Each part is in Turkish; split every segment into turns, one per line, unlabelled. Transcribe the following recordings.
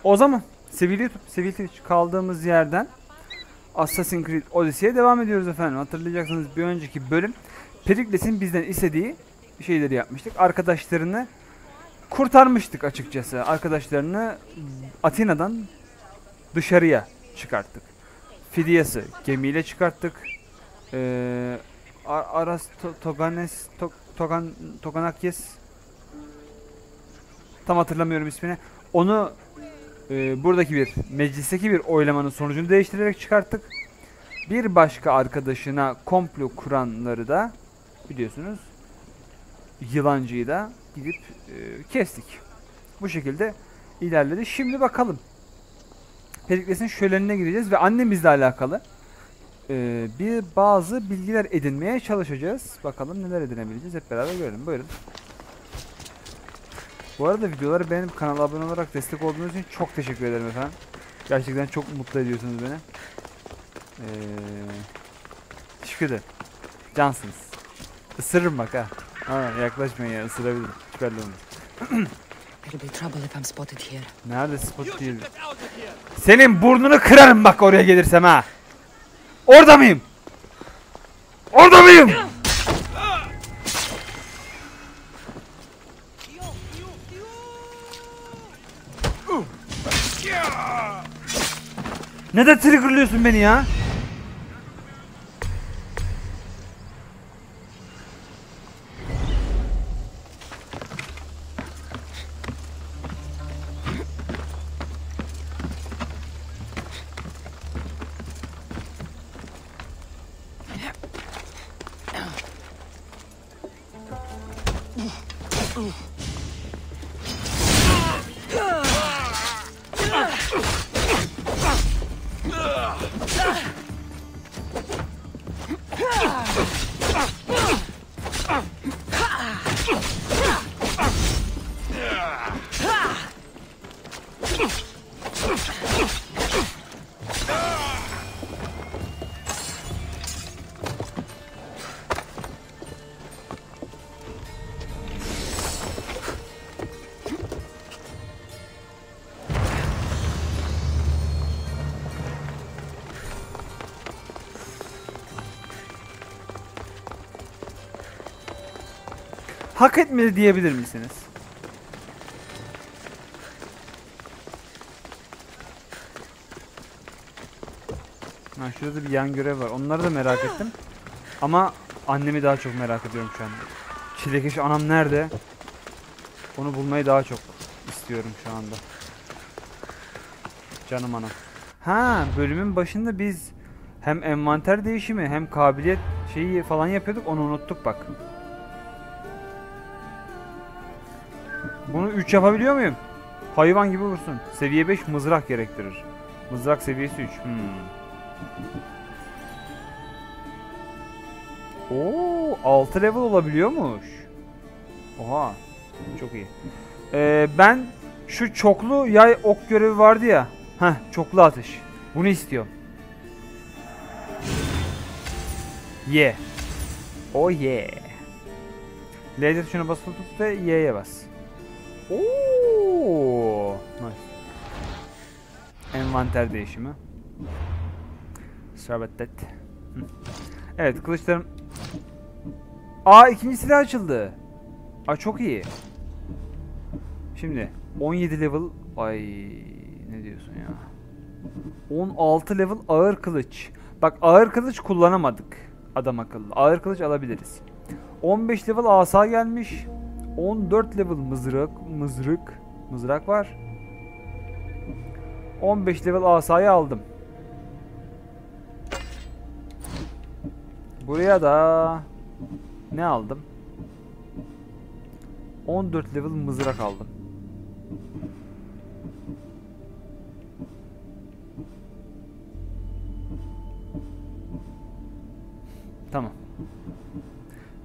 O zaman sevgili YouTube, sevgili Twitch, kaldığımız yerden Assassin's Creed Odyssey'e devam ediyoruz efendim. Hatırlayacaksınız bir önceki bölüm Perikles'in bizden istediği şeyleri yapmıştık. Arkadaşlarını kurtarmıştık açıkçası. Arkadaşlarını Atina'dan dışarıya çıkarttık. Fidyası gemiyle çıkarttık. Aras Toganakis, tam hatırlamıyorum ismini. Onu buradaki bir meclisteki bir oylamanın sonucunu değiştirerek çıkarttık. Bir başka arkadaşına komplo kuranları da biliyorsunuz, yılancıyı da gidip kestik. Bu şekilde ilerledi. Şimdi bakalım. Perikles'in şölenine gideceğiz ve annemizle alakalı bazı bilgiler edinmeye çalışacağız. Bakalım neler edinebileceğiz, hep beraber görelim. Buyurun. Bu arada videoları beğenip kanala abone olarak destek olduğunuz için çok teşekkür ederim efendim. Gerçekten çok mutlu ediyorsunuz beni. Teşekkür ederim. Cansınız. Isırırım bak ha. Yaklaşmayın ya, ısırabilirim. Süperli olmuş. Nerede spot değil? Senin burnunu kırarım bak oraya gelirsem ha. Orada mıyım? Orada mıyım? Neden triggerlıyorsun beni ya? Hak etmedi diyebilir misiniz? Şurada bir yan görev var. Onları da merak ettim. Ama annemi daha çok merak ediyorum şu an. Çilekeş anam nerede? Onu bulmayı daha çok istiyorum şu anda. Canım anam. Bölümün başında biz hem envanter değişimi hem kabiliyet şeyi falan yapıyorduk. Onu unuttuk bak. Bunu 3 yapabiliyor muyum? Hayvan gibi vursun. Seviye 5 mızrak gerektirir. Mızrak seviyesi 3. Oo, 6 level olabiliyormuş. Oha. Çok iyi. Ben şu çoklu yay ok görevi vardı ya. Çoklu atış. Bunu istiyorum. Yeah. Oh yeah. Laser tuşuna basılı tut ve Y'ye bas. Oo, nice. Envanter değişimi. Sabrettet. Evet, kılıçlarım. İkinci silah açıldı. Çok iyi. Şimdi 17 level. Ay, ne diyorsun ya? 16 level ağır kılıç. Bak, ağır kılıç kullanamadık. Adam akıllı. Ağır kılıç alabiliriz. 15 level asa gelmiş. 14 level mızrak var. 15 level asayı aldım. Buraya da ne aldım? 14 level mızrak aldım. Tamam.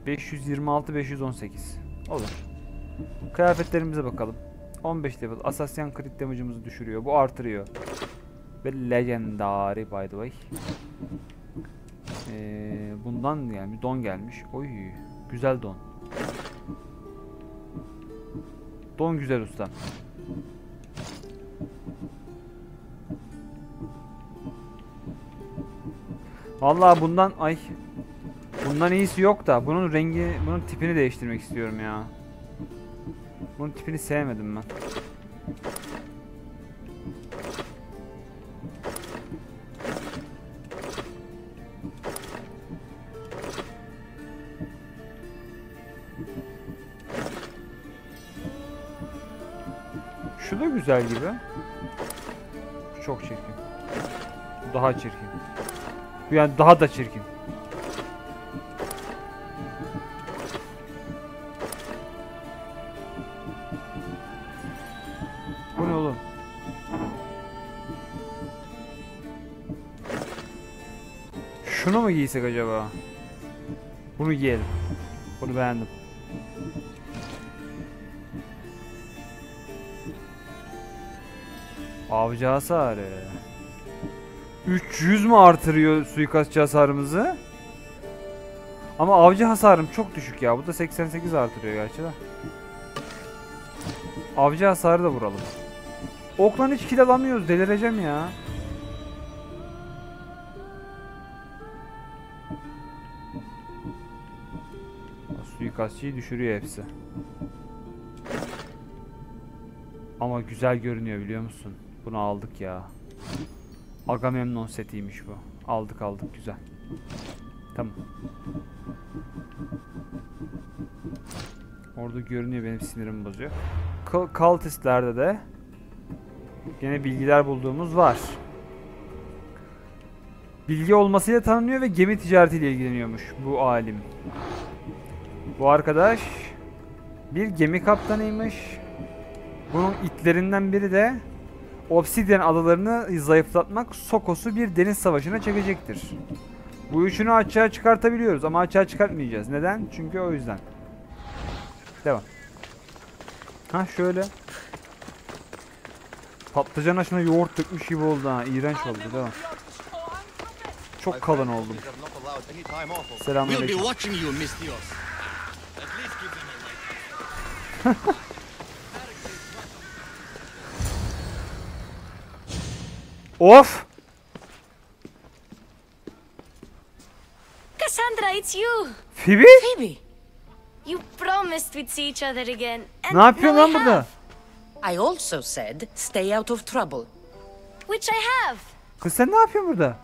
526 518 olur. Kıyafetlerimize bakalım. 15 level Assassin's Creed damage'ımızı düşürüyor. Bu artırıyor. Ve legendary by the way. Bundan yani don gelmiş. Oy, güzel don. Don güzel usta. Vallahi bundan iyisi yok da bunun rengi, bunun tipini değiştirmek istiyorum ya. Bunun tipini sevmedim ben. Şu da güzel gibi. Bu çok çirkin. Bu daha çirkin. Bu yani daha da çirkin. Bu ne oğlum? Şunu mu giysek acaba? Bunu giyelim. Bunu beğendim. Avcı hasarı. 300 mü artırıyor suikastçı hasarımızı? Ama avcı hasarım çok düşük ya. Bu da 88 artırıyor gerçi de. Avcı hasarı da vuralım. Oklan hiç kill alamıyoruz. Delireceğim ya. Suikastçıyı düşürüyor hepsi. Ama güzel görünüyor biliyor musun? Bunu aldık ya. Agamemnon setiymiş bu. Aldık güzel. Tamam. Orada görünüyor, benim sinirimi bozuyor. Cultistlerde de yine bilgiler bulduğumuz var. Bilgi olmasıyla tanınıyor ve gemi ticaretiyle ilgileniyormuş bu alim. Bu arkadaş bir gemi kaptanıymış. Bunun itlerinden biri de Obsidian adalarını zayıflatmak, Sokos'u bir deniz savaşına çekecektir. Bu üçünü açığa çıkartabiliyoruz ama açığa çıkartmayacağız. Neden? Çünkü o yüzden. Devam. Ha şöyle. Patlıcan aşına yoğurt dökmüş gibi oldu ha. İğrenç oldu. Devam. Çok kalın oldum. Selamünaleyküm. Of!
Cassandra, it's you.
Phoebe?
Phoebe. You promised we'd see each other again. And
Ne yapıyorsun
now
lan
we
burada?
have.
I also said stay out of trouble.
Which I have.
Kız sen ne yapıyorsun burada?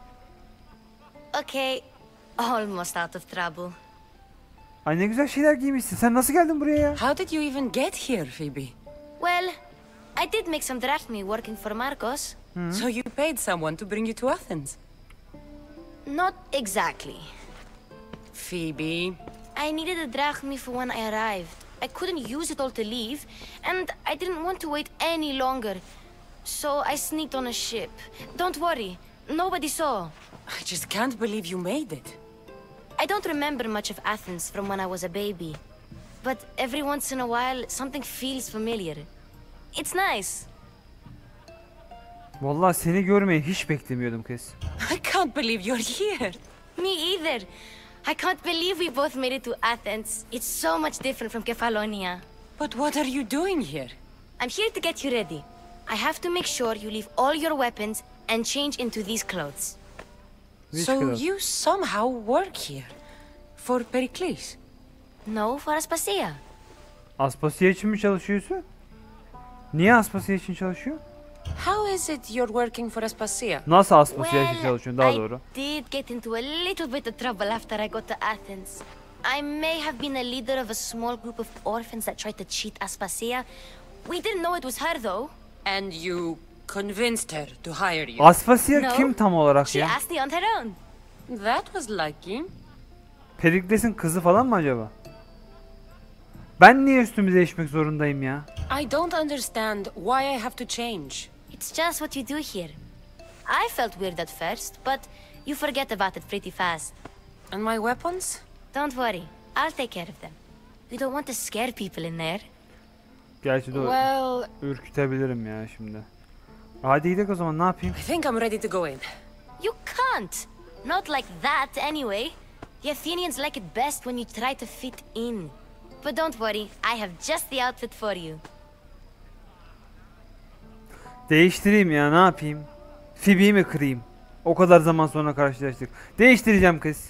Okay, almost out of trouble.
Ay ne güzel şeyler giymişsin. Sen nasıl geldin buraya ya?
How did you even get here, Phoebe?
Well, I did make some drachmi working for Marcos.
So you paid someone to bring you to Athens?
Not exactly.
Phoebe,
I needed a drachmi for when I arrived. I couldn't use it all to leave, and I didn't want to wait any longer. So I sneaked on a ship. Don't worry, nobody saw.
I just can't believe you made it.
I don't remember much of Athens from when I was a baby. But every once in a while, something feels familiar. It's nice.
Vallahi seni görmeyi hiç beklemiyordum kız.
I can't believe you're here.
Me either. I can't believe we both made it to Athens. It's so much different from Kefalonya.
But what are you doing here?
I'm here to get you ready. I have to make sure you leave all your weapons and change into these clothes.
So you somehow work here. For Perikles?
No, for Aspasia.
Aspasiye için mi çalışıyorsun? Niye Aspasiye için çalışıyor?
How is it you're working for Aspasia?
Nasıl Aspasiye için çalışıyorsun daha doğru?
I did get into a little bit of trouble after I got to Athens. I may have been a leader of a small group of orphans that tried to cheat Aspasia. We didn't know it was her though.
And you convinced her to hire you?
Aspasiye
No.
kim tam olarak
She
ya?
asked me on her own.
That was lucky.
Perikles'in kızı falan mı acaba? Ben niye üstümü değişmek zorundayım ya?
I don't understand why I have to change.
It's just what you do here. I felt weird at first, but you forget about it pretty fast.
And my weapons?
Don't worry, I'll take care of them. We don't want to scare people in there.
Gerçi de
Well,
ürkütebilirim ya şimdi. Hadi gidelim o zaman, ne yapayım?
I think I'm ready to go in.
You can't. Not like that, anyway. The Athenians like it best when you try to fit in. But don't worry, I have just the outfit for you.
Değiştireyim ya, ne yapayım? Phoebe'yi mi kırayım? O kadar zaman sonra karşılaştık. Değiştireceğim kız.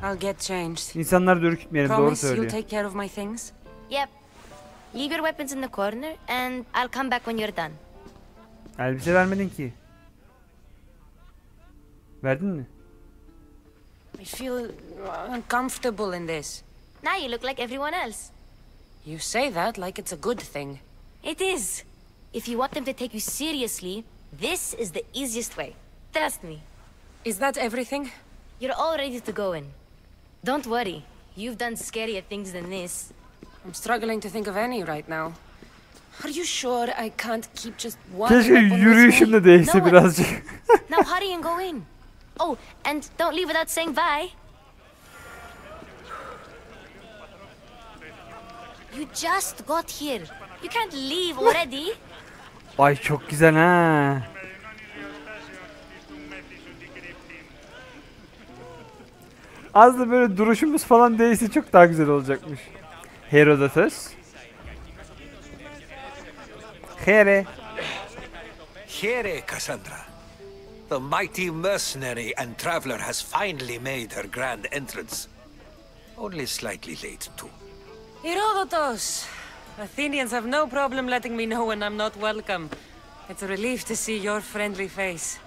I'll get changed.
İnsanları da ürkütmeyelim, doğru
Promise you'll
söylüyor.
take care of my things?
Yep. Leave your weapons in the corner and I'll come back when you're done.
Elbise vermedin ki. Verdin mi?
I feel uncomfortable in this.
Now you look like everyone else.
You say that like it's a good thing.
It is. If you want them to take you seriously, this is the easiest way. Trust me.
Is that everything?
You're all ready to go in. Don't worry. You've done scarier things than this.
I'm struggling to think of any right now. Are you sure I can't keep just one
Keşke
weapon with me?
yürüyüşüm de değişse
No,
birazcık.
Now hurry and go in. Oh, and don't leave without saying bye. You just got here. You can't leave already.
Ay çok güzel ha. Az da böyle duruşumuz falan değilse çok daha güzel olacakmış. Herodotus. Here.
Here, Cassandra. The mighty mercenary and traveler has finally made her grand entrance. Only slightly late, too.
Herodotus! Athenians have no problem letting me know when I'm not welcome. It's a relief to see your friendly face.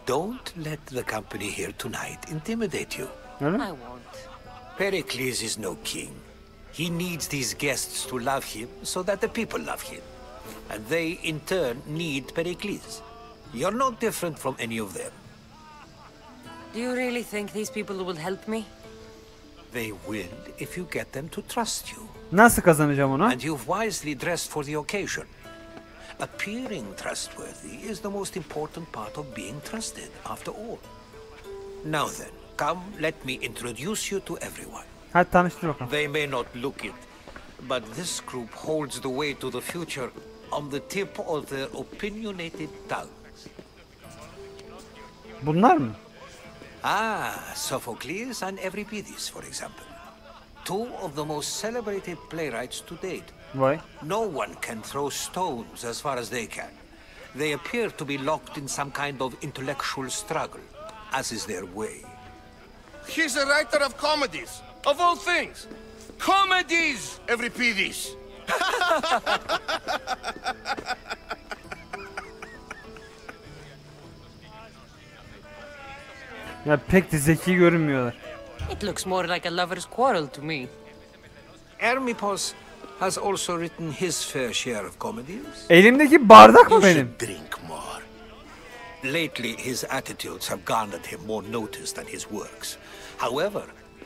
Don't let the company here tonight intimidate you.
Öyle mi?
I won't.
Pericles is no king. He needs these guests to love him so that the people love him. And they, in turn, need Pericles. You're no different from any of them.
Do you really think these people will help me?
They will if you get them to trust you.
Nasıl kazanacağım onu?
And you've wisely dressed for the occasion. Appearing trustworthy is the most important part of being trusted, after all. Now then, come, let me introduce you to everyone.
Hadi tanıştır bakalım.
They may not look it, but this group holds the way to the future on the tip of their opinionated tongues.
Bunlar mı?
Ah, Sophocles and Euripides, for example. Two of the most celebrated playwrights to date.
Vay.
No one can throw stones as far as they can. They appear to be locked in some kind of intellectual struggle, as is their way.
He's a writer of comedies, of all things. Comedies, Euripides.
Ya pek de zeki görünmüyorlar.
It looks more like a lover's quarrel to me.
Hermippos has also written his fair share of comedies.
Elimdeki bardak mı
You
benim?
should drink more. Lately, his attitudes have garnered him more notice than his works. However,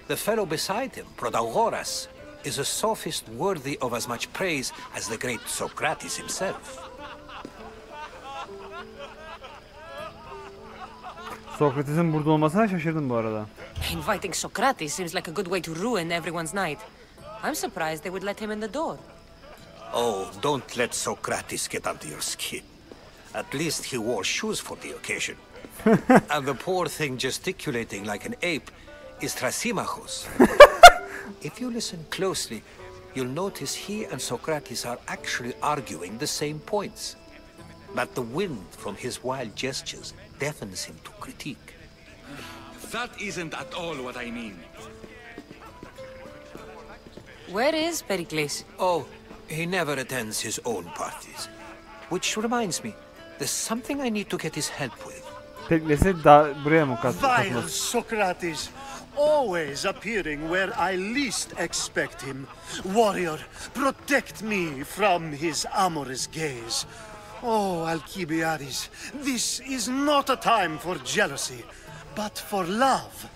the fellow beside him, Protagoras, is a sophist worthy of as much praise as the great Socrates himself.
Sokrates'in burada olmasına şaşırdım bu arada.
Inviting Socrates seems like a good way to ruin everyone's night. I'm surprised they would let him in the door.
Oh, don't let Socrates get under your skin. At least he wore shoes for the occasion. And the poor thing gesticulating like an ape is Thrasymachos. If you listen closely, you'll notice he and Socrates are actually arguing the same points. But the wind from his wild gestures deafens him to critique.
That isn't at all what I mean.
Where is Pericles?
Oh, he never attends his own parties. Which reminds me, there's something I need to get his help with.
Perikles'i daha buraya mı
Vile
katılması?
Socrates, always appearing where I least expect him. Warrior, protect me from his amorous gaze. Oh, Alcibiades, this is not a time for jealousy, but for love.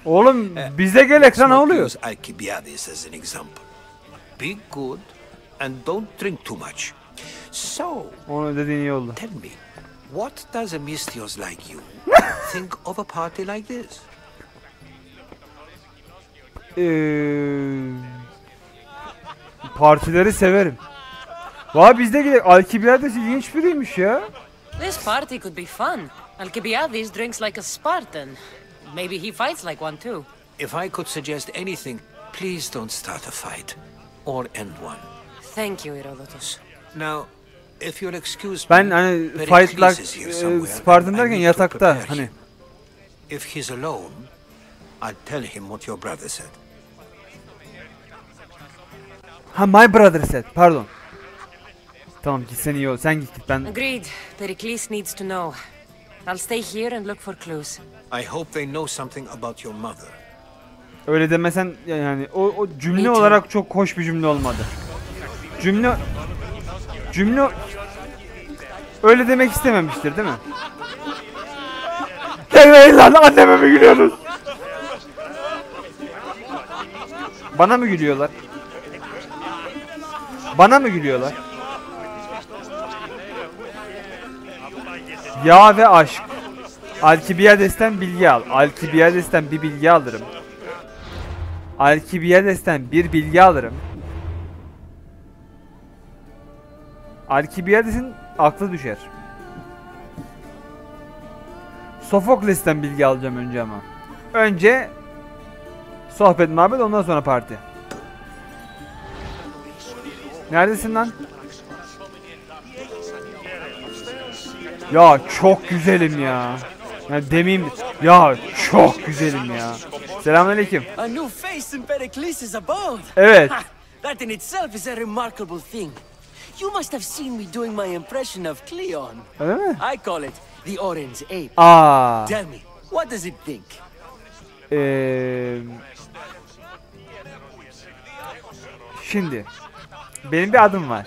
Oğlum bize gel ekrana oluyor.
Use Alcibiades as an example. Be good and don't drink too much. So,
Onu dediğin iyi oldu.
tell me, what does a Mystios like you think of a party like this?
Partileri severim. Vay bizde gidelim. Alcibiades ilginç biriymiş ya.
This party could be fun. Alcibiades drinks like a Spartan. Maybe he fights like one too.
If I could suggest anything, please don't start a fight or end one.
Thank you, Herodotus.
Now, if you'll excuse me,
Ben hani fight'lar Spartan derken yatakta hani.
If he's alone, I'll tell him what your brother said.
Ha, my brother said. Pardon. Tamam, gitsen iyi ol. Sen git ben.
Agreed. Pericles needs to know. I'll stay here and look for clues.
I hope they know something about your mother.
Öyle demesen yani o cümle olarak çok hoş bir cümle olmadı. Cümle öyle demek istememiştir değil mi? Gelmeyin lan, anneme mi gülüyorsunuz? Bana mı gülüyorlar? Bana mı gülüyorlar? Yağ ve aşk. Alkibiyades'ten bilgi al. Alkibiyades'ten bir bilgi alırım. Alkibiyades'ten bir bilgi alırım. Alkibiyades'in aklı düşer. Sofokles'ten bilgi alacağım önce ama. Önce sohbet muhabbet, ondan sonra parti. Neredesin lan? Ya çok güzelim ya. Yani demeyeyim. Ya çok güzelim ya. Selamünaleyküm.
A new face in Pericles' abode.
Evet.
That in itself is a remarkable thing. You must have seen me doing my impression of Cleon.
Öyle mi?
I call it the orange ape.
Aa.
Tell me, what does it think?
Şimdi benim bir adım var.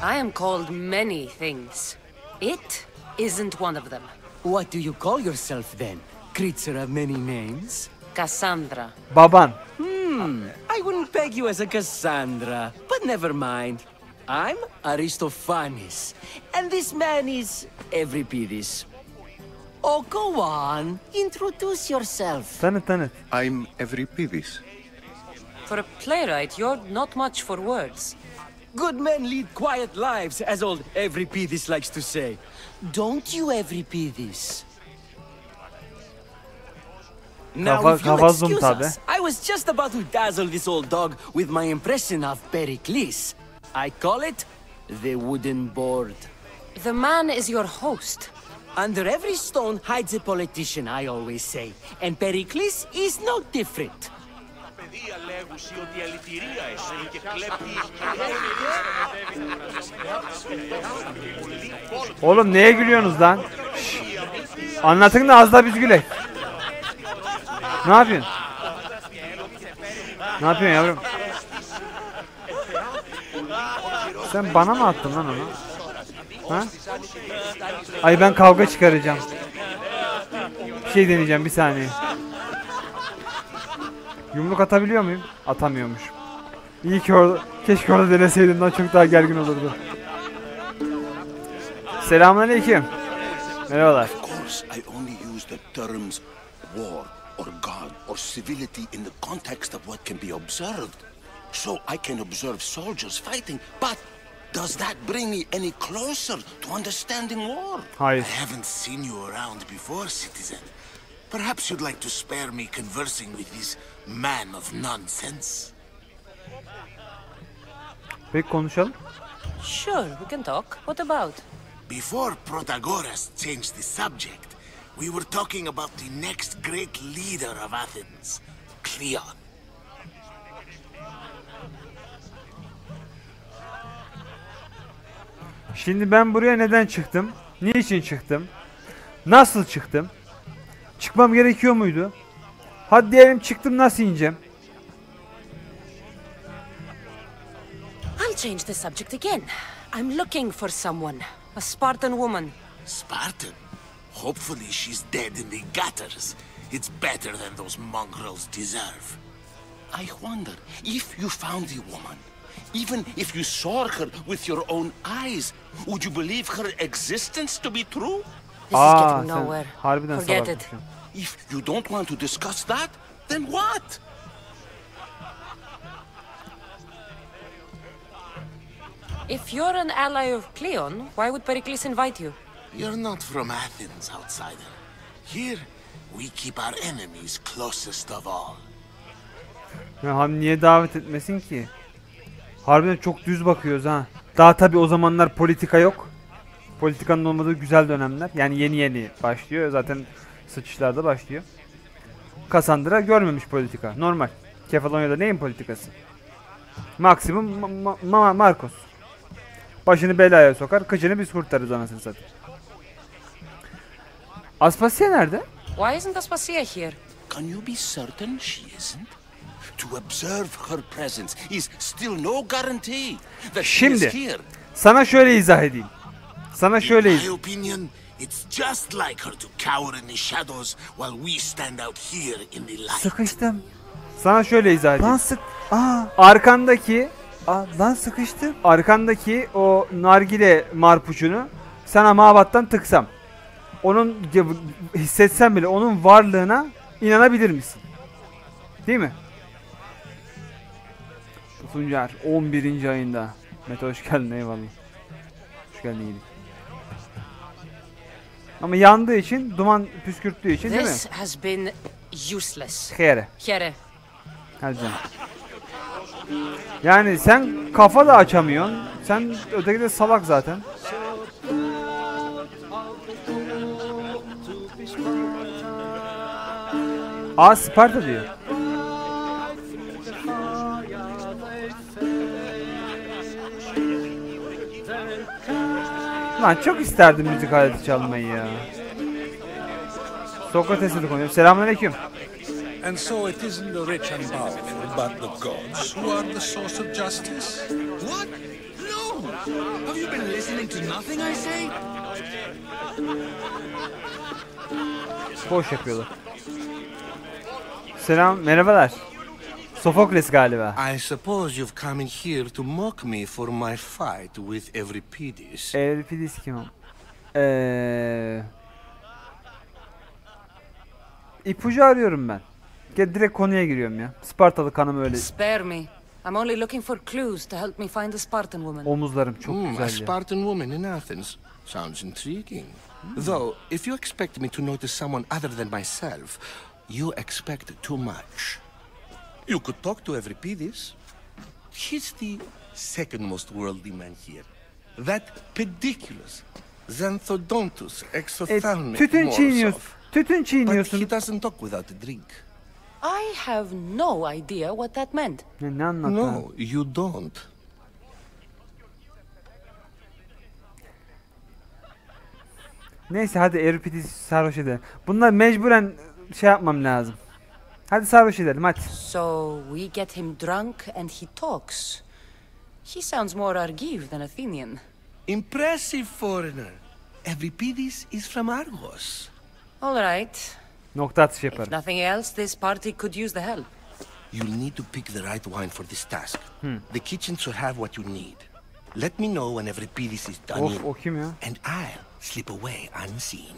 I am called many things. It isn't one of them.
What do you call yourself then? Creature of many names?
Cassandra.
Baban.
I wouldn't peg you as a Cassandra, but never mind. I'm Aristophanes, and this man is Euripides. Oh, go on. Introduce yourself.
Tanıt.
I'm Euripides.
For a playwright, you're not much for words.
Good men lead quiet lives, as old Euripides likes to say. Don't you, Euripides? Now, if you'll excuse us, I was just about to dazzle this old dog with my impression of Pericles. I call it the wooden board.
The man is your host.
Under every stone hides a politician, I always say. And Pericles is no different.
Oğlum neye gülüyorsunuz lan? Şşş. Anlatın da az da biz gülek. Ne yapıyorsun? Ne yapıyorsun yavrum? Sen bana mı attın lan onu? Ha? Ay ben kavga çıkaracağım. Bir şey deneyeceğim, bir saniye. Yumruk atabiliyor muyum? Atamıyormuş. İyi ki orada, keşke orada deneseydim lan, çok daha gergin olurdu. Selamünaleyküm. Merhabalar.
Of course, I only use the terms war or god or civility in the context of what can be observed. So I can observe soldiers fighting, but does that bring me any closer to understanding war?
Hayır.
I haven't seen you around before, citizen. Perhaps you'd like to spare me conversing with this man of nonsense.
Peki konuşalım.
Sure, we can talk. What about?
Before Protagoras changed the subject, we were talking about the next great leader of Athens, Cleon.
Şimdi ben buraya neden çıktım? Niçin çıktım? Nasıl çıktım? Çıkmam gerekiyor muydu? Hadi diyelim çıktım, nasıl ineceğim?
I'll change the subject again. I'm looking for someone. A Spartan woman.
Spartan? Hopefully she's dead in the gutters. It's better than those mongrels deserve. I wonder, if you found the woman, even if you saw her with your own eyes, would you believe her existence to be true?
This is getting nowhere.
Harbiden
Forget it.
salakmışsın.
If you don't want to discuss that, then what?
If you're an ally of Cleon, why would Pericles invite you?
You're not from Athens, outsider. Here, we keep our enemies closest of all.
Ya niye davet etmesin ki? Harbiden çok düz bakıyoruz ha. Daha tabi o zamanlar politika yok. Politikanın olmadığı güzel dönemler. Yani yeni başlıyor. Zaten sıçışlarda başlıyor. Cassandra görmemiş politika. Normal. Kefalonya'da neyin politikası? Maksimum Marcos. Başını belaya sokar. Kıçını biz kurtarırız anasını satayım. Aspasia nerede?
Why isn't Aspasia here?
Can you be certain she isn't? To observe her presence is still no guarantee that she is
Şimdi
here.
sana şöyle izah edeyim. Sana şöyle
In my opinion, it's just like her to cower in the shadows while we stand out here in the light.
Sıkıştım. Sana şöyle izah edeyim.
Lan
Arkandaki
lan sıkıştım.
arkandaki o nargile marpuçunu sana mabattan tıksam. Onun hissetsen bile onun varlığına inanabilir misin? Değil mi? Tuncer 11. ayında. Mete hoş geldin, eyvallah. Hoş geldin, iyilik. Ama yandığı için, duman püskürttüğü için değil mi?
This has been useless.
Here.
Here.
Hadi canım. Yani sen kafa da açamıyorsun. Sen öteki de salak zaten. Sparta diyor. Lan çok isterdim müzik aleti çalmayı ya. Sokrates'e de konuşuyorum. Selamünaleyküm.
And so it isn't the rich and powerful, but the gods who are the source of justice?
What? No! Have you been listening to nothing I say?
Boş yapıyorlar. Selam, merhabalar. Sofokles galiba.
I suppose you've come in here to mock me for my fight with Euripides.
Euripides kim o? İpucu arıyorum ben. Gel direkt konuya giriyorum ya. Spartalı kanım öyle.
Spare me. I'm only looking for clues to help me find the Spartan woman.
Omuzlarım çok
A
güzel ya.
Spartan woman in Athens. Sounds intriguing. Though, if you expect me to notice someone other than myself, you expect too much. You could talk to Euripides. He's the second most worldly man here. That pediculous Xanthodontus exophthalmic
Tütün çiğniyorsun.
Morsov.
Tütün
But
çiğniyorsun.
he doesn't talk without a drink.
I have no idea what that meant.
Ne anlatıyorsun?
No, you don't.
Neyse hadi Euripides sarhoş edelim. Bunlar mecburen şey yapmam lazım. Hadi sarhoş edelim hadi.
So we get him drunk and he talks. He sounds more Argive than Athenian.
Impressive foreigner. Euripides is from Argos.
All right.
Nokta atışı
If
yaparım.
nothing else, this party could use the help.
You'll need to pick the right wine for this task. The kitchen should have what you need. Let me know when Euripides is done in,
Of o kim ya?
and I'll slip away unseen.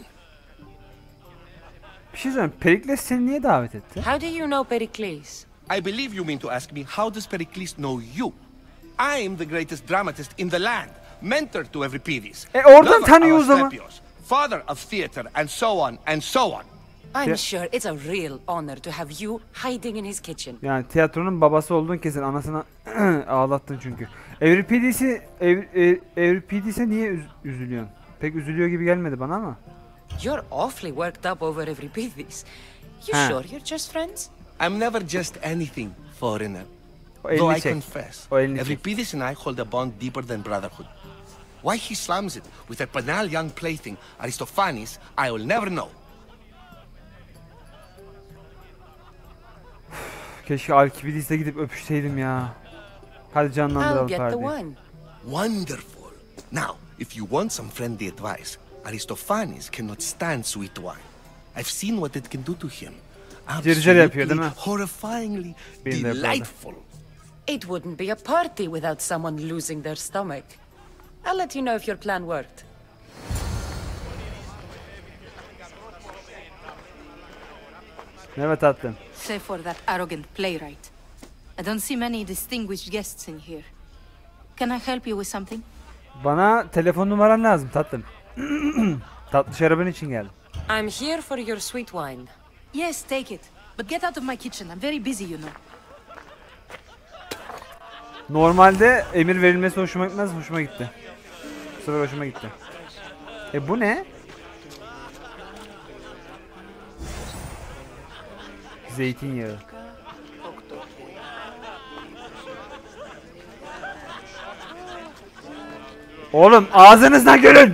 Bir şey söyleyeyim. Perikles seni niye davet etti?
How do you know Pericles?
I believe you mean to ask me, how does Pericles know you? I am the greatest dramatist in the land, mentor to Euripides.
Oradan
lover
tanıyor
of
o zaman.
Asclepius, father of theater, and so on and so on.
I'm
Yeah.
sure it's a real honor to have you hiding in his kitchen.
Yani tiyatronun babası olduğun kesin. Anasını ağlattın çünkü. Euripides'e niye üzülüyorsun? Pek üzülüyor gibi gelmedi bana ama.
You're awfully worked up over Euripides. You
Huh.
sure you're just friends?
I'm never just anything, foreigner.
O
Though
elini
I
çek.
confess,
O elini çek.
Euripides and I hold a bond deeper than brotherhood. Why he slams it with a banal young plaything, Aristophanes, I will never know.
Keşke Alkibides'le gidip öpüşseydim ya. Hadi
I'll
canlandıralım
get the
partiyi.
wine.
Wonderful. Now, if you want some friendly advice, Aristophanes cannot stand sweet wine. I've seen what it can do to him.
Cırcır yapıyor değil mi?
Horrifyingly
Benim de yapardı.
delightful.
It wouldn't be a party without someone losing their stomach. I'll let you know if your plan worked.
Evet tatlım.
Save for that arrogant playwright. I don't see many distinguished guests in here. Can I help you with something?
Bana telefon numaran lazım tatlım. Tatlı şarabın için geldim.
I'm here for your sweet wine.
Yes, take it. But get out of my kitchen. I'm very busy, you know.
Normalde emir verilmesi hoşuma gitmez, hoşuma gitti. Bu sefer hoşuma gitti. Bu ne? Zeytinyağı. Oğlum ağzınızdan gülün.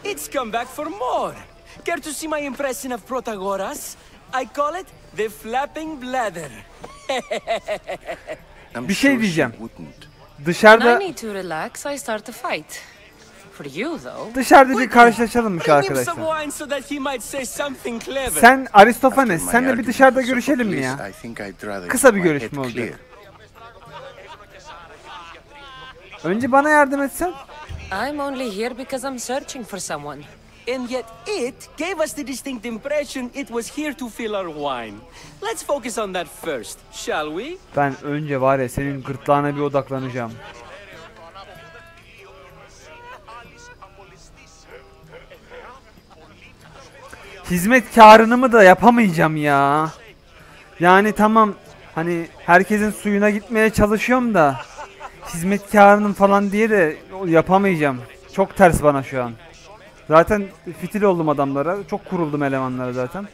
It's come back for more. Care to see my impression of Protagoras? I call it the flapping bladder.
Bir şey diyeceğim.
When I
Dışarıda
need to relax, I start a fight. For you, though.
dışarıda bir karşılaşalım şu
Bring him
arkadaşlar.
some wine so that he might say something clever.
Sen Aristofanes, senle bir dışarıda görüşelim mi ya? Kısa bir görüşme olacak. Önce bana yardım etsen.
I'm only here because I'm searching for someone.
And yet it gave us the distinct impression it was here to fill our wine. Let's focus on that first, shall we?
Ben önce var ya senin gırtlağına bir odaklanacağım. Hizmetkarını mı da yapamayacağım ya. Yani tamam hani herkesin suyuna gitmeye çalışıyorum da hizmetkarının falan diye de yapamayacağım. Çok ters bana şu an. Zaten fitil oldum adamlara. Çok kuruldum elemanlara zaten.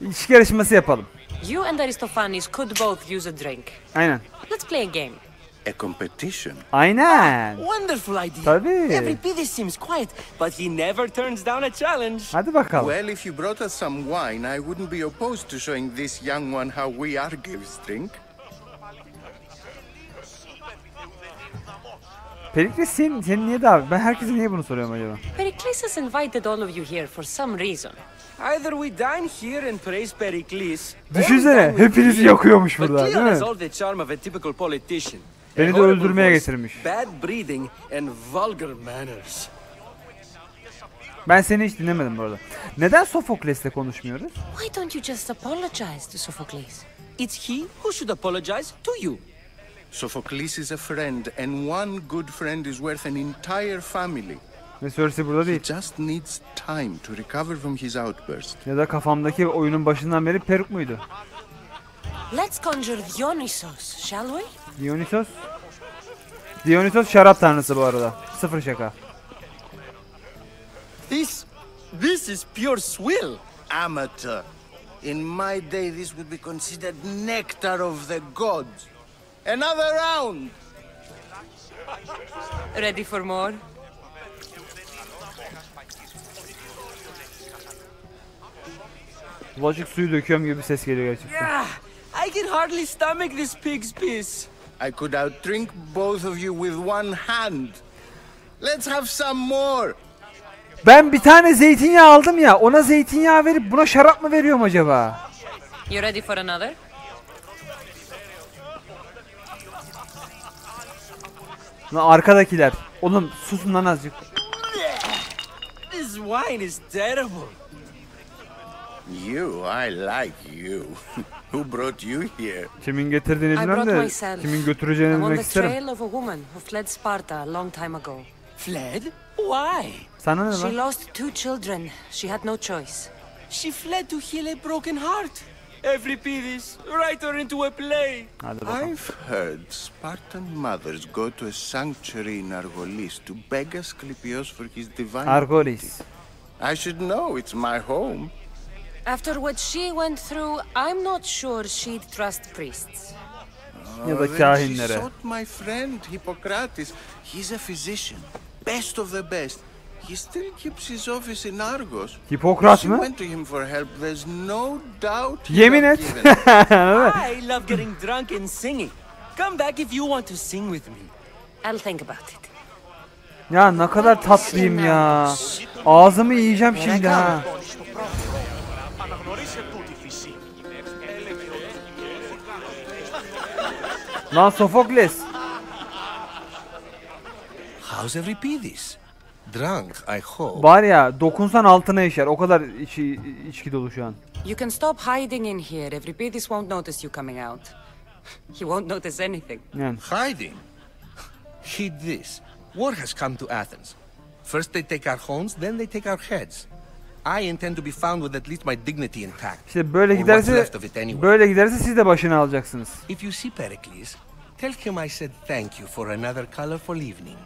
İlişki yarışması yapalım.
You and Aristophanes could both use a drink.
Aynen.
Let's play a game.
A competition?
Aynen.
Wonderful idea.
Tabii.
Every pity seems quiet, but he never turns down a challenge.
Hadi bakalım.
Well, if you brought us some wine, I wouldn't be opposed to showing this young one how we Argives drink.
Periklesin, senin niye daha? Ben herkese niye bunu soruyorum acaba?
Pericles has invited all of you here for some reason.
Either we dine here and praise Pericles.
Düşünsene, hepinizi yakıyormuş
But
burada, değil
Cleon has
mi?
all the charm of a typical politician.
Beni
A
de
horrible
öldürmeye
voice,
getirmiş.
Bad breeding and vulgar manners.
Ben seni hiç dinlemedim bu arada. Neden Sofokles'le konuşmuyoruz?
Why don't you just apologize to Sophocles?
It's he who should apologize to you.
Sophocles is a friend, and one good friend is worth an entire family.
Ve Cersei burada
He
değil.
just needs time to recover from his outburst.
Ya da kafamdaki oyunun başından beri peruk muydu?
Let's conjure Dionysos, shall we?
Dionysos? Dionysos şarap tanrısı bu arada. Sıfır şaka.
This is pure swill.
Amateur. In my day, this would be considered nectar of the gods. Another round!
Ready for more?
Bulaşık suyu döküyorum gibi bir ses geliyor gerçekten.
Ah, I can hardly stomach this pig's piss.
I could outdrink both of you with one hand. Let's have some more!
Ben bir tane zeytinyağı aldım ya, ona zeytinyağı verip buna şarap mı veriyorum acaba?
You ready for another?
Lan arkadakiler. Oğlum susun lan azıcık.
This wine is terrible.
You, I like you. Who brought you here?
Kimin getirdiğini
I
bilmem
brought
de
myself.
kimin götüreceğini
I'm on
bilmek
the
isterim.
trail of a woman who fled Sparta a long time ago.
Fled? Why?
Sana ne
She
lan?
lost 2 children. She had no choice.
She fled to heal a broken heart. Every piece, write her into a play.
Hadi bakalım.
I've heard Spartan mothers go to a sanctuary in Argolis to beg Asclepios for his divinity.
Argolis.
I should know, it's my home.
After what she went through, I'm not sure she'd trust priests.
Ya da
Then she
kahinlere.
sought my friend Hippocrates. He's a physician, best of the best. He still keeps his office in Argos.
Hipokrat
She
mı?
went to him for help. There's no doubt. he
Yemin
would
et.
have given.
I love getting drunk and singing. Come back if you want to sing with me.
I'll think about it.
Ya ne kadar tatlıyım ya. Ağzımı yiyeceğim şimdi ha. Lan Sofokles.
How's Euripides? Drunk, I hope.
Var ya dokunsan altına işer. O kadar içki dolu şu an.
You can stop hiding in here. Euripides won't notice you coming out. He won't notice anything.
Yani.
Hiding? Heed this. War has come to Athens. First they take our homes, then they take our heads. I intend to be found with at least my dignity intact.
İşte böyle
Or what's
giderse
left of it anyway.
böyle giderse siz de başını alacaksınız.
If you see Pericles,
Tell him I said thank you for another colorful evening.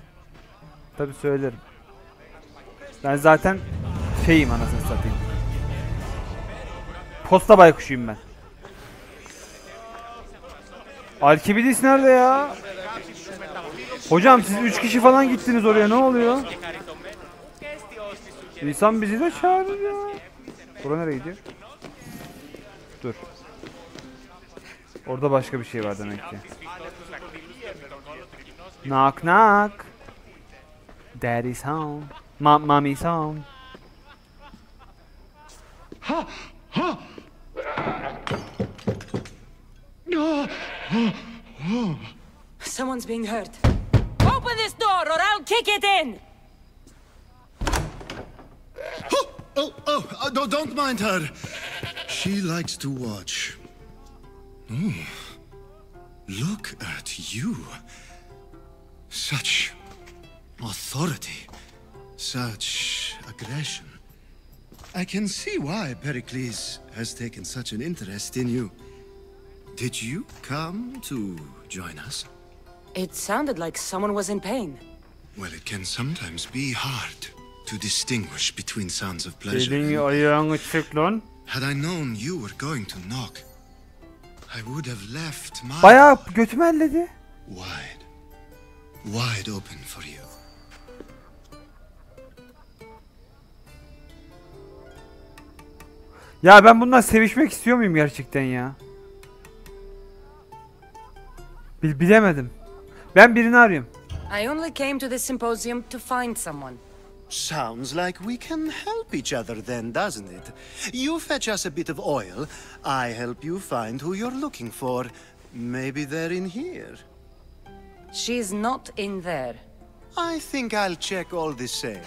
Tabii söylerim. Ben zaten şeyim, anasını satayım. Posta baykuşuyum ben. Alkibidis nerede ya? Hocam siz 3 kişi falan gittiniz oraya, ne oluyor? İnsan bizi de çağırır ya. Bura nereye gidiyor? Dur. Orada başka bir şey var demek ki. Knock knock. Daddy's home. Mommy's home.
Someone's being hurt. Open this door or I'll kick it in!
Don't mind her. She likes to watch. Look at you. Such authority. Such aggression. I can see why Pericles has taken such an interest in you. Did you come to join us?
It sounded like someone was in pain.
Well, it can sometimes be hard to distinguish between sounds of pleasure.
Elini ayağını çek lan.
Had I known you were going to knock, I would have left my
Bayağı götümü elledi.
wide open for you.
Ya ben bundan sevişmek istiyor muyum gerçekten ya? Bilemedim. Ben birini arıyorum.
I only came to the symposium to find someone.
Sounds like we can help each other then, doesn't it? You fetch us a bit of oil, I help you find who you're looking for. Maybe they're in here.
She's not in there.
I think I'll check all the same.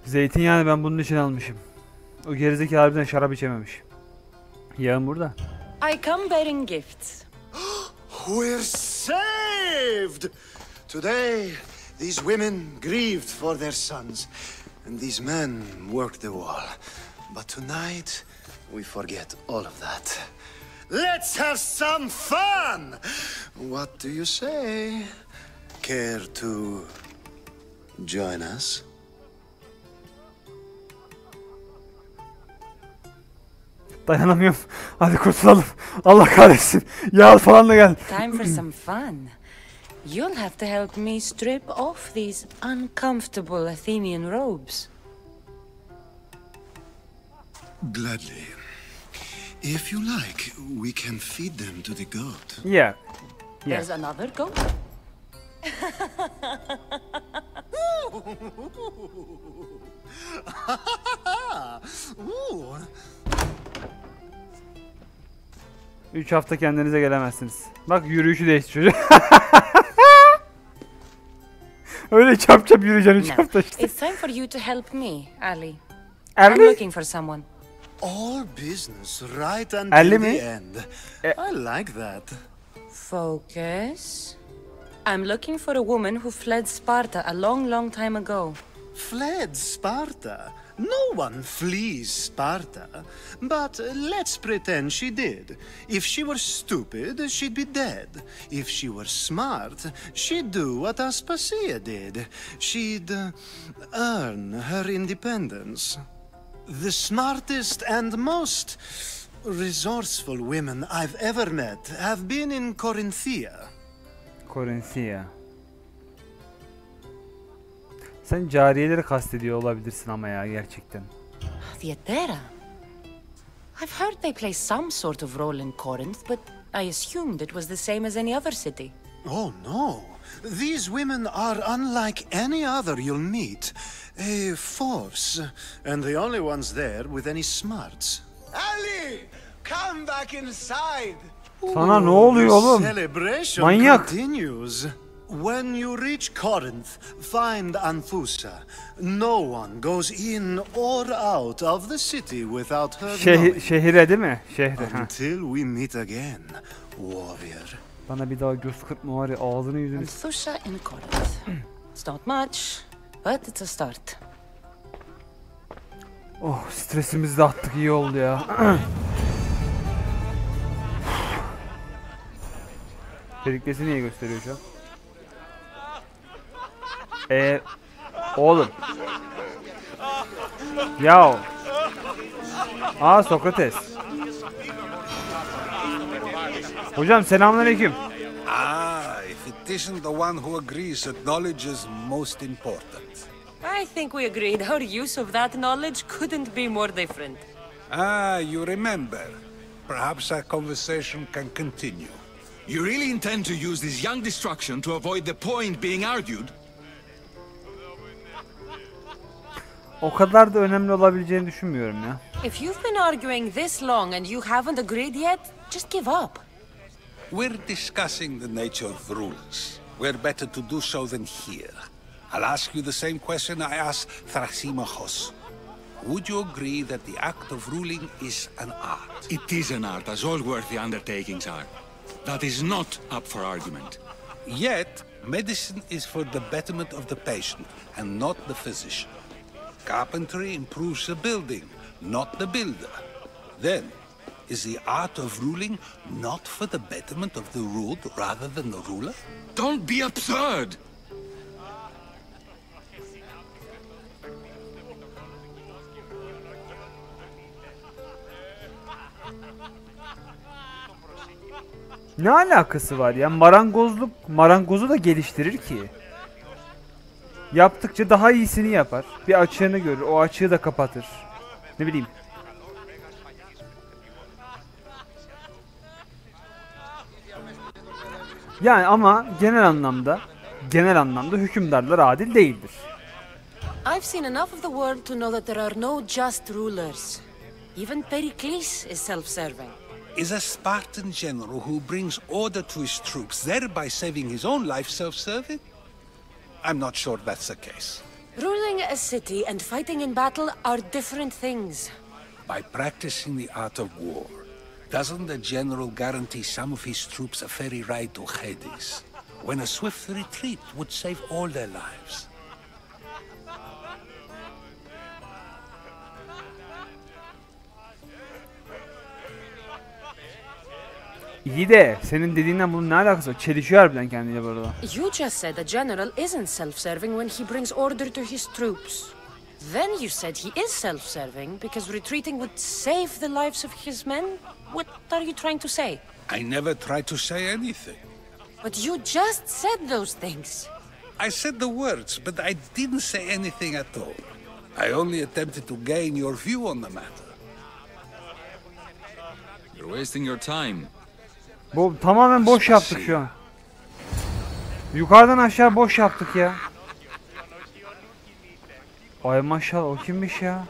Zeytinyağını ben bunun için almışım. O gerizekalı harbiden şarap içememiş. Yağım burada.
I come bearing gifts.
We're saved! Today, these women grieved for their sons, and these men worked the wall. But tonight, we forget all of that. Let's have some fun! What do you say? Care to join us?
Dayanamıyorum. Hadi kurtulalım. Allah kahretsin. Yağ falan da gel.
Time for some fun. You'll have to help me strip off these uncomfortable Athenian robes.
Gladly. If you like, we can feed them to the goat.
Yeah.
There's another goat.
Ooh.
3 hafta kendinize gelemezsiniz. Bak yürüyüşü değişti çocuk. Öyle çap çap yürüyeceksin 3 hafta işte.
It's time for you to help me, Ali.
Ali?
I'm looking for someone.
All business right
Ali
until
mi?
the end. I like that.
Focus. I'm looking for a woman who fled Sparta a long, long time ago.
Fled Sparta? No one flees Sparta. But let's pretend she did. If she were stupid, she'd be dead. If she were smart, she'd do what Aspasia did. She'd earn her independence. The smartest and most resourceful women I've ever met have been in Corinthia.
Corinthia. Sen cariyeleri kastediyor olabilirsin ama ya gerçekten.
Theatera. I've heard they play some sort of role in Corinth, but I assumed it was the same as any other city.
Oh no. These women are unlike any other you'll meet. A force, and the only ones there with any smarts. Ali! Come back inside!
Sana ne oluyor oğlum?
Celebration
Manyak.
continues. When you reach Corinth, find Anfusa. No one goes in or out of the city without her knowing.
Şehire değil mi? Şehre. Ha.
Until we meet again, warrior.
Bana bir daha göz kırpma var ya, ağzını yüzünü.
Anfusa in Corinth. It's not much, but it's a start.
Oh, stresimizi de attık, iyi oldu ya. Perikles'i niye gösteriyor şu an? Oğlum. Yahu. Aa, Sokrates. Hocam selamünaleyküm.
If it isn't the one who agrees that knowledge is most important.
I think we agreed our use of that knowledge couldn't be more different.
You remember. Perhaps our conversation can continue.
You really intend to use this young destruction to avoid the point being argued?
O kadar da önemli olabileceğini düşünmüyorum ya.
If you've been arguing this long and you haven't agreed yet, just give up.
We're discussing the nature of rules. We're better to do so than here. I'll ask you the same question I asked Thrasymachos. Would you agree that the act of ruling is an art?
It is an art, as all worthy undertakings are. That is not up for argument.
Yet, medicine is for the betterment of the patient and not the physician. Carpentry improves the building, not the builder. Then, is the art of ruling not for the betterment of the ruled rather than the ruler?
Don't be absurd!
Ne alakası var ya? Marangozluk marangozu da geliştirir ki. Yaptıkça daha iyisini yapar. Bir açığını görür, o açığı da kapatır. Ne bileyim. Yani ama genel anlamda hükümdarlar adil değildir.
I've seen enough of the world to know that there are no just rulers. Even Perikles is self-serving.
Is a Spartan general who brings order to his troops, thereby saving his own life, self-serving? I'm not sure that's the case.
Ruling a city and fighting in battle are different things.
By practicing the art of war, doesn't the general guarantee some of his troops a ferry ride to Hades, when a swift retreat would save all their lives?
İyi de senin dediğinden bunun ne alakası var? Çelişiyor harbiden kendiyle bu arada.
You just said a general isn't self-serving when he brings order to his troops. Then you said he is self-serving because retreating would save the lives of his men? What are you trying to say?
I never tried to say anything.
But you just said those things.
I said the words, but I didn't say anything at all. I only attempted to gain your view on the matter.
You're wasting your time.
Bu tamamen boş yaptık şu an. Yukarıdan aşağı boş yaptık ya. Ay maşallah, o kimmiş ya?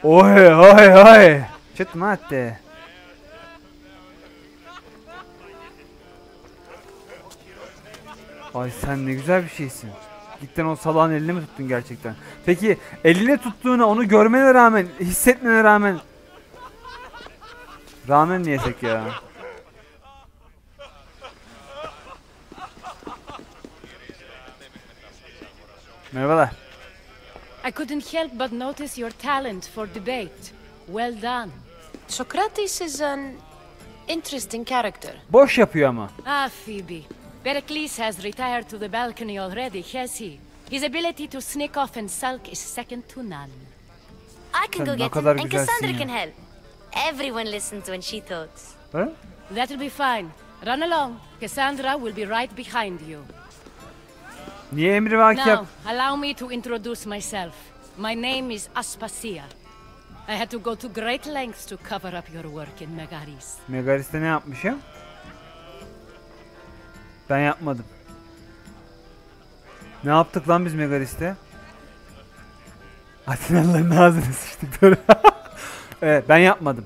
Oy oy oy. Çıt madde. Ay sen ne güzel bir şeysin. Gittin o salağın elini mi tuttun gerçekten? Peki eline tuttuğunu, onu görmene rağmen, hissetmene rağmen mi yesek ya? Merhabalar.
I couldn't help but notice your talent for debate. Well done.
Socrates is an interesting character.
Boş yapıyor ama.
Ah, Phoebe. Pericles has retired to the balcony already, has he? His ability to sneak off and sulk is second to none.
I can go get him, and Cassandra can help. Everyone listens when she talks.
Huh?
That'll be fine. Run along. Cassandra will be right behind you.
Niye emrivaki yap?
Now, allow me to introduce myself. My name is Aspasia. I had to go to great lengths to cover up your work in Megaris.
Megaris'te ne yapmışım? Ben yapmadım. Ne yaptık lan biz Megaris'te? Atinalıların ağzını sıçtık. Evet, ben yapmadım.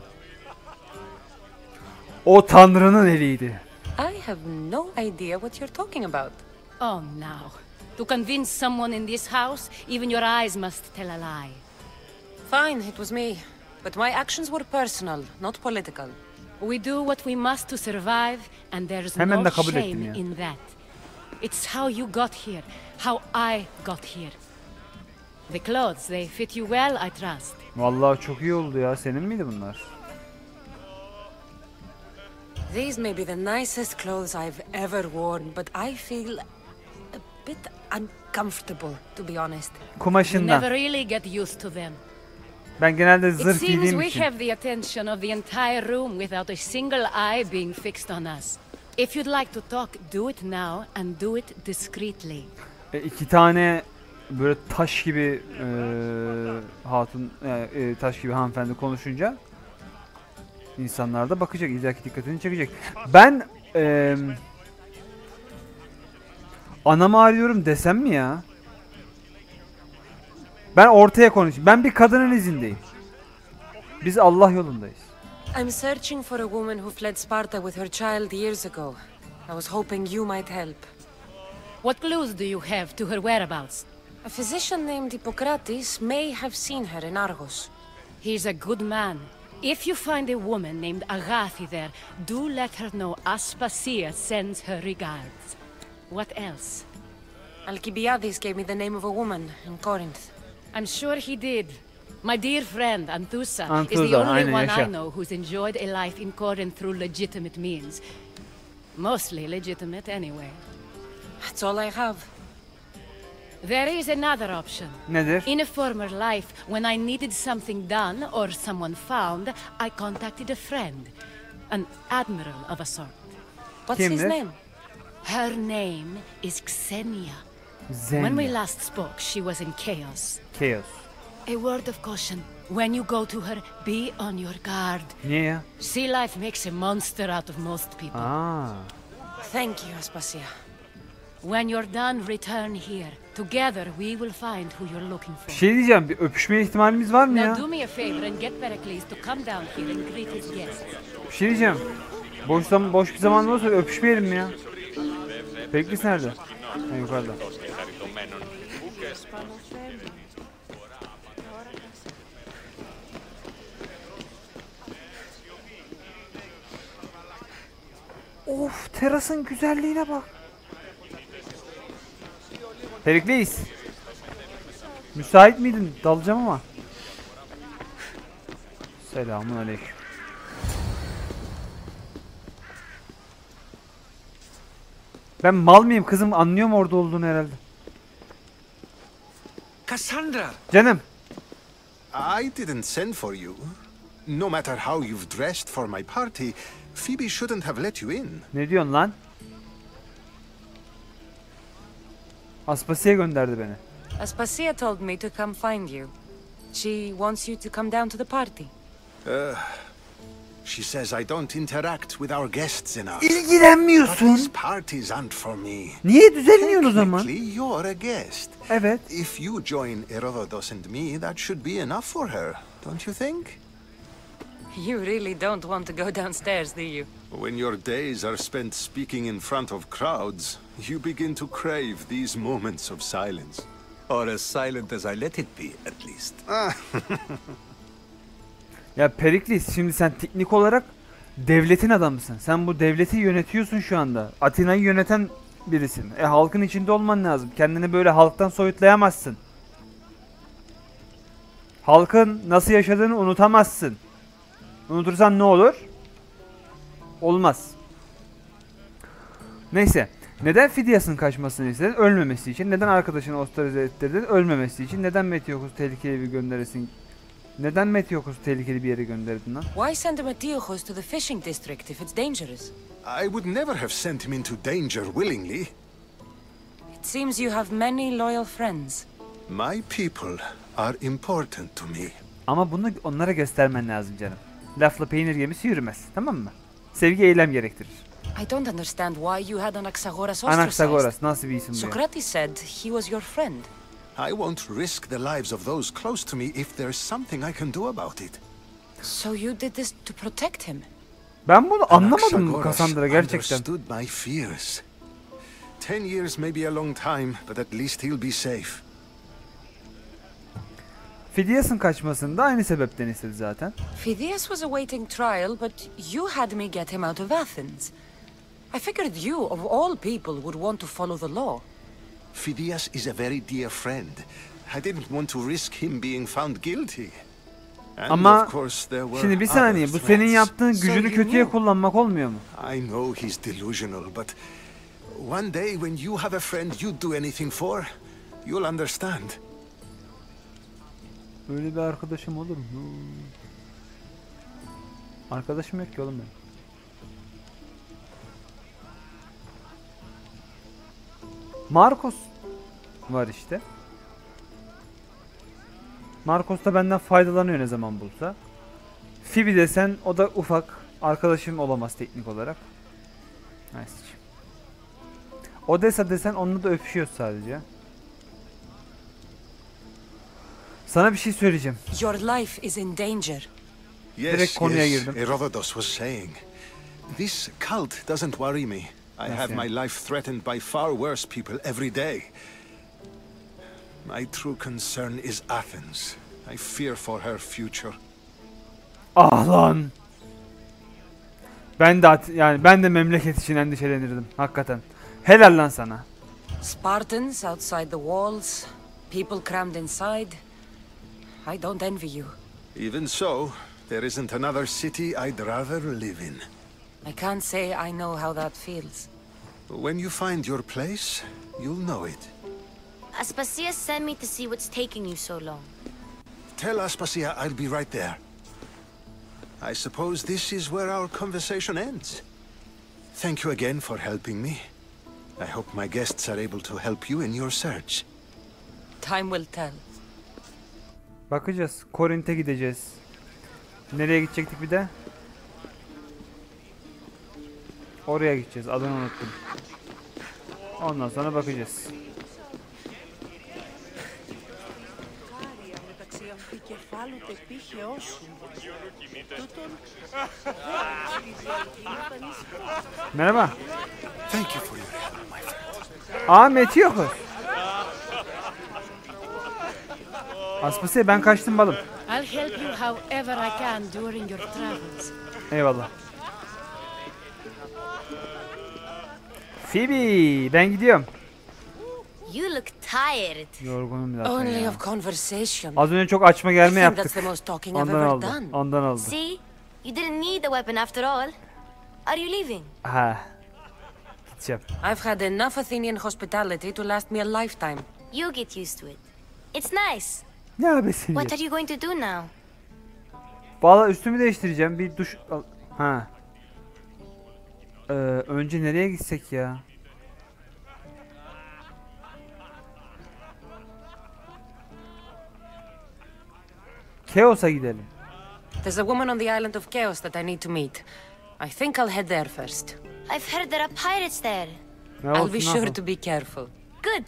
O Tanrı'nın eliydi.
I have no idea what you're talking about.
Oh, now. To convince someone in this house, even your eyes must tell a lie.
Fine, it was me. But my actions were personal, not political.
We do what we must to survive, and there's
Hemen de
no
kabul ettim
shame
ya.
in that. It's how you got here, how I got here. The clothes, they fit you well, I trust.
Vallahi çok iyi oldu ya. Senin miydi bunlar?
These may be the nicest clothes I've ever worn, but I feel a bit uncomfortable, to be honest.
You
Kumaşından.
never really get used to them.
Ben genelde
It
zırh
seems
giydiğim
we
için.
have the attention of the entire room without a single eye being fixed on us. If you'd like to talk, do it now and do it discreetly.
İki tane böyle taş gibi hatun, taş gibi hanımefendi konuşunca insanlar da bakacak, illaki dikkatini çekecek. Ben anamı arıyorum desem mi ya? Ben ortaya konuşayım. Ben bir kadının izindeyim. Biz Allah yolundayız.
I'm searching for a woman who fled Sparta with her child years ago. I was hoping you might help.
What clues do you have to her whereabouts?
A physician named Hippocrates may have seen her in Argos.
He's a good man. If you find a woman named Agathi there, do let her know Aspasia sends her regards. What else?
Alcibiades gave me the name of a woman in Corinth.
I'm sure he did. My dear friend Anthusa is
Anthusa,
the only
aynen,
one
yaşa.
I know who's enjoyed a life in Corinth through legitimate means. Mostly legitimate anyway.
That's all I have.
There is another option.
Nedir?
In a former life, when I needed something done or someone found, I contacted a friend. An admiral of a sort.
What's his
Kimdir?
name?
Her name is Xenia.
Zenya.
When we last spoke, she was in chaos.
Chaos.
A word of caution. When you go to her, be on your guard.
Niye ya?
Sea life makes a monster out of most people.
Aa.
Thank you, Aspasia.
When you're done, return here. Together, we will find who you're looking
Bir
for.
şey diyeceğim. Bir öpüşme ihtimalimiz var mı
Now
ya?
do me a favor and get Pericles to come down here and greet his guests.
Bir şey diyeceğim. Boş bir zaman olursa öpüşmeyelim mi ya? Perikles nerede? Ha, yukarıda. Of, terasın güzelliğine bak. Perikles. Müsait miydin? Dalacağım ama. Selamünaleyküm. Ben mal mıyım kızım? Anlıyorum orada olduğunu herhalde.
Cassandra!
Canım.
I didn't send for you. No matter how you've dressed for my party, Phoebe shouldn't have let you in.
Ne diyorsun lan? Aspasiye gönderdi beni.
Aspasia told me to come find you. She wants you to come down to the party.
She says I don't interact with our guests enough. But
İlgilenmiyorsun.
these parties aren't for me.
Niye düzenliyorsun o zaman?
Technically, you're a guest.
Evet.
If you join Herodotus and me, that should be enough for her, don't you think?
You really don't want to go downstairs, do you?
When your days are spent speaking in front of crowds, you begin to crave these moments of silence.
Or as silent as I let it be, at least.
Ya Perikles, şimdi sen teknik olarak devletin adamısın. Sen bu devleti yönetiyorsun şu anda. Atina'yı yöneten birisin. Halkın içinde olman lazım. Kendini böyle halktan soyutlayamazsın. Halkın nasıl yaşadığını unutamazsın. Unutursan ne olur? Olmaz. Neyse. Neden Fidias'ın kaçmasını istedin? Ölmemesi için. Neden arkadaşını ostrakize ettirdin? Ölmemesi için. Neden Metiochus tehlikeli bir gönderesin? Neden Metiochus tehlikeli bir yere gönderdin lan?
Why send Metiochus to the fishing district if it's dangerous?
I would never have sent him into danger willingly.
It seems you have many loyal friends.
My people are important to me.
Ama bunu onlara göstermen lazım canım. Lafla peynir gemisi yürümez. Tamam mı? Sevgi eylem gerektirir.
I don't understand why you had Anaxagoras ostracized.
Anaxagoras nasıl bir isim bu ya?
Socrates said he was your friend.
I won't risk the lives of those close to me if there's something I can do about it.
So you did this to protect him?
Ben bunu anlamadım
Anaxagoras
Cassandra gerçekten.
understood my fears. 10 years may be a long time, but at least he'll be safe.
Fidias'ın kaçmasını da aynı sebepten istedi zaten.
Phidias was awaiting trial, but you had me get him out of Athens. I figured you, of all people, would want to follow the law.
Phidias is a very dear friend. I didn't want to risk him being found guilty.
Ama şimdi bir saniye, bu senin yaptığın gücünü kötüye kullanmak olmuyor mu?
I know he's delusional, but one day when you have a friend you'd do anything for, you'll understand.
Öyle bir arkadaşım olur mu? Arkadaşım yok ki oğlum benim. Marcos var işte. Marcos da benden faydalanıyor ne zaman bulsa. Phoebe desen o da ufak. Arkadaşım olamaz teknik olarak. Neyse. Odyssey desen onunla da öpüşüyoruz sadece. Sana bir şey söyleyeceğim.
Your life is in danger.
Direkt konuya girdim.
Herodotus was saying, this cult doesn't worry me. I have my life threatened by far worse people every day. My true concern is Athens. I fear for her future.
Ah lan. Ben de memleket için endişelenirdim hakikaten. Helal lan sana.
Spartans outside the walls, people crammed inside. I don't envy you.
Even so, there isn't another city I'd rather live in.
I can't say I know how that feels.
When you find your place, you'll know it.
Aspasia sent me to see what's taking you so long.
Tell Aspasia I'll be right there. I suppose this is where our conversation ends. Thank you again for helping me. I hope my guests are able to help you in your search.
Time will tell.
Bakacağız. Korint'e gideceğiz. Nereye gidecektik bir de? Oraya gideceğiz. Adını unuttum. Ondan sonra bakacağız. Merhaba.
Thank you for your help, my friend.
Ahmet yok. Aspasi ben kaçtım balım.
I'll help you however I can during your travels.
Eyvallah. Phoebe, ben gidiyorum.
You look tired.
Yorgunum biraz.
Only of conversation.
Az önce çok açma gelme yaptık.
That's the most talking I've
Ondan
ever
oldu.
done.
Ondan oldu.
See? You didn't need the weapon after all. Are you leaving?
Ha. Gideceğim.
I've had enough Athenian hospitality to last me a lifetime.
You get used to it. It's nice.
Ne abesin ya?
What are you going to do now?
Valla üstümü değiştireceğim. Bir duş al. Ha. Önce nereye gitsek ya? Chaos'a gidelim.
There's a woman on the island of Chaos that I need to meet. I think I'll head there first.
I've heard there are pirates there.
I'll be sure to be careful.
Good.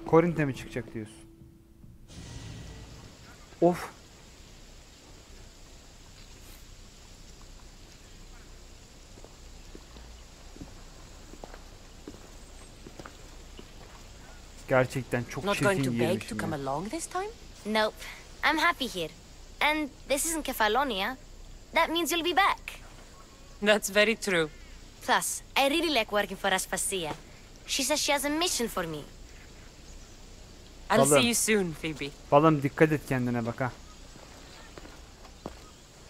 Korint'e mi çıkacak diyorsun? Of. Gerçekten çok
Not going
çirkin
to beg
girmişim
to come
ya.
along this time?
Nope. I'm happy here. And this isn't Kefalonya. That means you'll be back.
That's very true.
Plus, I really like working for Aspasia. She says she has a mission for me.
I'll see you soon, Phoebe.
Balım dikkat et kendine bak ha.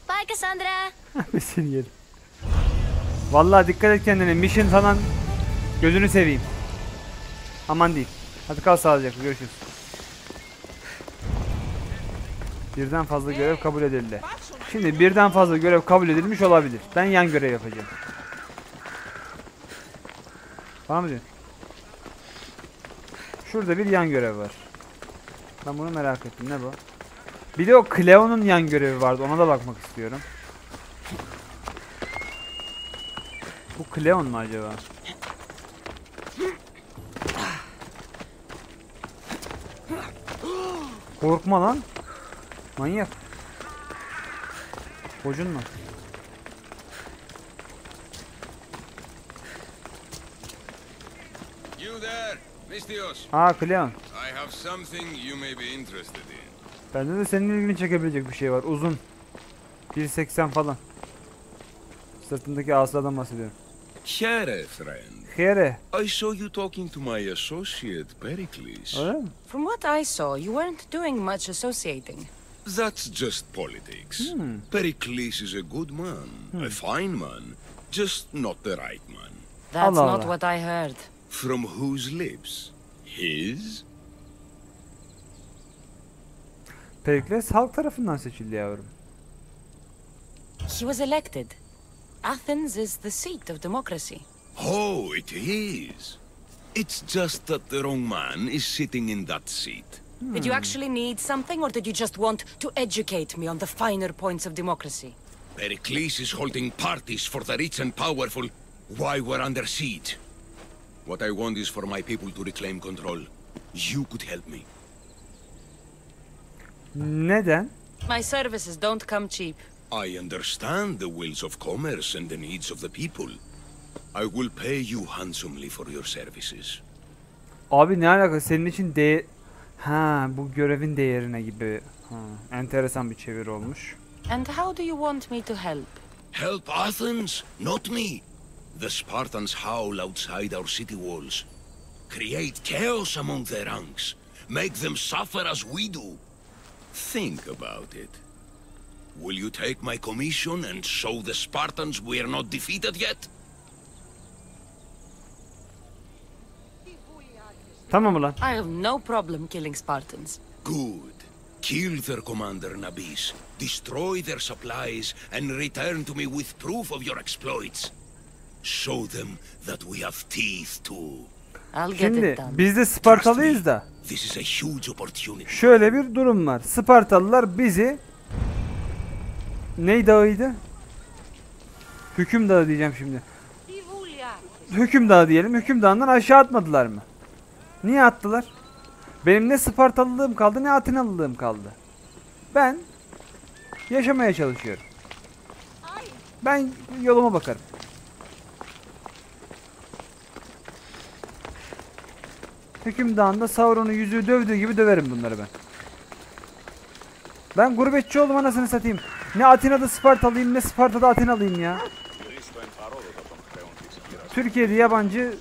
Bye, Cassandra.
Seni yerim. Vallahi dikkat et kendine. Mission falan gözünü seveyim. Aman değil. Hadi kal sağlıcakla, görüşürüz. Birden fazla görev kabul edildi. Şimdi birden fazla görev kabul edilmiş olabilir. Ben yan görev yapacağım. Tamam mı diyorsun? Şurada bir yan görev var. Ben bunu merak ettim. Ne bu? Bir de o Cleo'nun yan görevi vardı. Ona da bakmak istiyorum. Bu Cleon mu acaba? Korkma lan. Manyak. Kocunma.
You there, Mistios.
Cleon.
I have something you may be interested in.
Bende de senin ilgini çekebilecek bir şey var. Uzun. 1.80 falan. Sırtındaki asadan bahsediyorum.
Here, friend.
Here.
I saw you talking to my associate, Pericles.
Öyle mi?
From what I saw, you weren't doing much associating.
That's just politics. Pericles is a good man, a fine man, just not the right man.
That's
Allah
not
Allah.
what I heard.
From whose lips? His?
Perikles halk tarafından seçildi yavrum.
He was elected. Athens is the seat of democracy.
Oh, it is. It's just that the wrong man is sitting in that seat.
Did you actually need something, or did you just want to educate me on the finer points of democracy?
Pericles is holding parties for the rich and powerful while we're under siege. What I want is for my people to reclaim control. You could help me.
Neden?
My services don't come cheap.
I understand the wills of commerce and the needs of the people. I will pay you handsomely for your services.
Abi ne alaka? Senin için Ha, bu görevin değerine gibi. Ha, enteresan bir çeviri olmuş.
And how do you want me to help?
Help Athens, not me. The Spartans howl outside our city walls. Create chaos among their ranks. Make them suffer as we do. Think about it. Will you take my commission and show the Spartans we are not defeated yet?
Tamam ulan.
I have no problem killing Spartans.
Good. Kill their commander Nabis, destroy their supplies, and return to me with proof of your exploits. Show them that we have teeth too.
I'll get
Şimdi
it done.
biz de Spartalıyız da.
This is a huge opportunity.
Şöyle bir durum var. Spartalılar bizi ney dağıydı? Hüküm dağı diyeceğim şimdi. Hüküm dağı diyelim. Hüküm dağından aşağı atmadılar mı? Niye attılar? Benim ne Spartalılığım kaldı ne Atinalılığım kaldı. Ben yaşamaya çalışıyorum. Ben yoluma bakarım. Hüküm dağında Sauron'un yüzüğü dövdüğü gibi döverim bunları ben. Ben gurbetçi oldum anasını satayım. Ne Atina'da Spartalıyım ne Sparta'da Atinalıyım ya. Türkiye'de yabancı,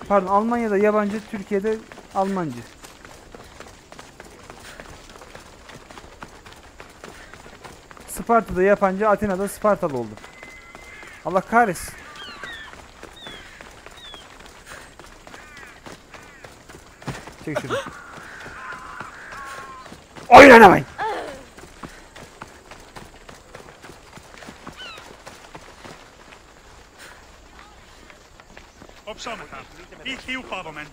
pardon Almanya'da yabancı, Türkiye'de Almancı. Sparta'da yabancı, Atina'da Spartalı oldu. Allah kahretsin. Çek şunu. Oynamayın.
Οψόμονα. Ή θείου πάβομεν.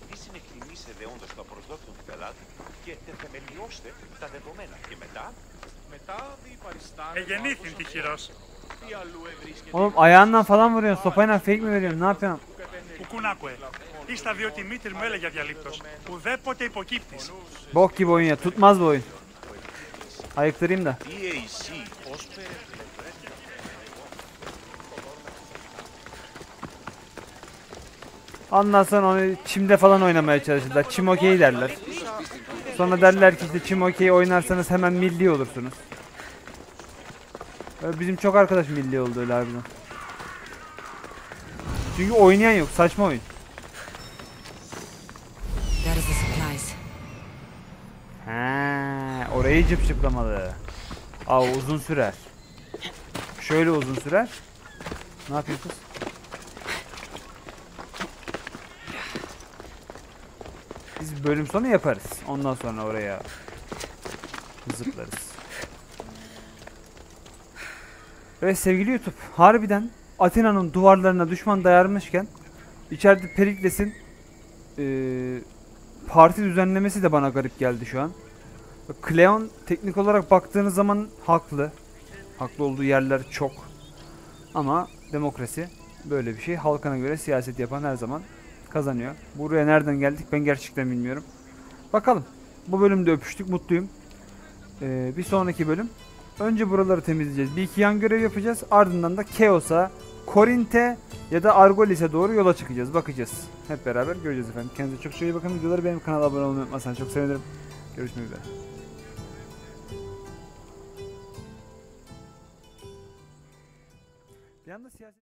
Μη συνεκτιμήσετε όντως το προσδόκιο του πελάτη και τεθεμελιώστε τα δεδομένα. Και μετά
Εγεννήθην τυχερός.
Oğlum ayağından falan vuruyorsun, sopayla fake mi veriyorsun, ne yapıyorsun?
Κουκουνάκουε. Ήστα διότι η μήτρη μου έλεγε αδιαλείπτως. Ουδέποτε υποκύπτεις.
Bok gibi oyun ya, tutmaz bu oyun. Ayıktırayım da. Ondan sonra onu çimde falan oynamaya çalışırlar. Çim okey derler. Sonra derler ki işte çim okey oynarsanız hemen milli olursunuz. Bizim çok arkadaş milli oldu öyle harbiden. Çünkü oynayan yok, saçma oyun. Ha, orayı cıp cıplamalı. Aa, uzun sürer. Şöyle uzun sürer. Ne yapıyor kız? Biz bölüm sonu yaparız. Ondan sonra oraya zıplarız. Evet sevgili YouTube, harbiden Atina'nın duvarlarına düşman dayarmışken içeride Perikles'in parti düzenlemesi de bana garip geldi şu an. Kleon teknik olarak baktığınız zaman haklı. Haklı olduğu yerler çok. Ama demokrasi böyle bir şey. Halkına göre siyaset yapan her zaman kazanıyor. Buraya nereden geldik ben gerçekten bilmiyorum. Bakalım. Bu bölümde öpüştük. Mutluyum. Bir sonraki bölüm. Önce buraları temizleyeceğiz. Bir iki yan görev yapacağız. Ardından da Keos'a, Korint'e ya da Argolis'e doğru yola çıkacağız. Bakacağız. Hep beraber göreceğiz efendim. Kendinize çok iyi bakın. Videoları beğenip kanala abone olmayı unutmazsanız çok sevinirim. Görüşmek üzere. Bir anda siyaset...